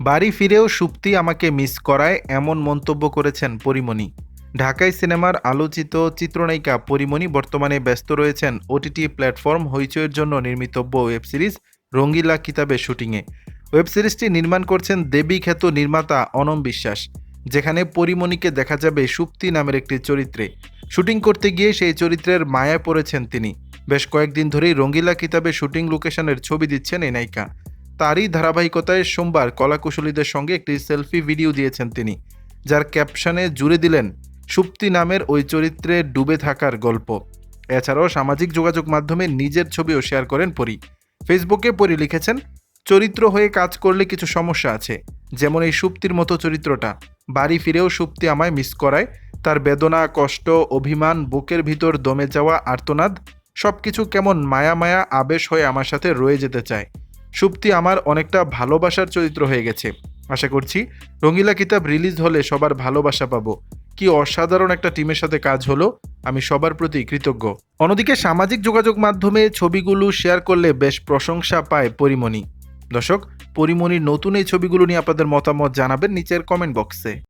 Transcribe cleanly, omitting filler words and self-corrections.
বাড়ি ফিরেও সুপ্তি আমাকে মিস করায় এমন মন্তব্য করেছেন পরীমণি। ঢাকাই সিনেমার আলোচিত চিত্রনায়িকা পরীমণি বর্তমানে ব্যস্ত রয়েছেন ওটিটি প্ল্যাটফর্ম হইচইয়ের জন্য নির্মিতব্য ওয়েব সিরিজ রঙ্গিলা কিতাবের শুটিংয়ে। ওয়েব সিরিজটি নির্মাণ করছেন দেবী খ্যাত নির্মাতা অনম বিশ্বাস, যেখানে পরীমণিকে দেখা যাবে সুপ্তি নামের একটি চরিত্রে। শুটিং করতে গিয়ে সেই চরিত্রের মায়ায় পড়েছেন তিনি। বেশ কয়েকদিন ধরেই রঙ্গিলা কিতাবের শুটিং লোকেশনের ছবি দিচ্ছেন এই নায়িকা। তারই ধারাবাহিকতায় সোমবার কলাকুশলীদের সঙ্গে একটি সেলফি ভিডিও দিয়েছেন তিনি, যার ক্যাপশনে জুড়ে দিলেন সুপ্তি নামের ওই চরিত্রে ডুবে থাকার গল্প। এছাড়াও সামাজিক যোগাযোগ মাধ্যমে নিজের ছবিও শেয়ার করেন পরী। ফেসবুকে পরী লিখেছেন, চরিত্র হয়ে কাজ করলে কিছু সমস্যা আছে, যেমন এই সুপ্তির মতো চরিত্রটা। বাড়ি ফিরেও সুপ্তি আমায় মিস করায়। তার বেদনা, কষ্ট, অভিমান, বুকের ভিতর দমে যাওয়া আর্তনাদ সবকিছু কেমন মায়া মায়া আবেশ হয়ে আমার সাথে রয়ে যেতে চায়। সুপ্তি আমার অনেকটা ভালোবাসার চরিত্র হয়ে গেছে। আশা করছি রঙ্গিলা কিতাব রিলিজ হলে সবার ভালোবাসা পাবো। কি অসাধারণ একটা টিমের সাথে কাজ হলো, আমি সবার প্রতি কৃতজ্ঞ। অন্যদিকে সামাজিক যোগাযোগ মাধ্যমে ছবিগুলো শেয়ার করলে বেশ প্রশংসা পায় পরীমণি। দর্শক, পরীমণির নতুন এই ছবিগুলো নিয়ে আপনাদের মতামত জানাবেন নিচের কমেন্ট বক্সে।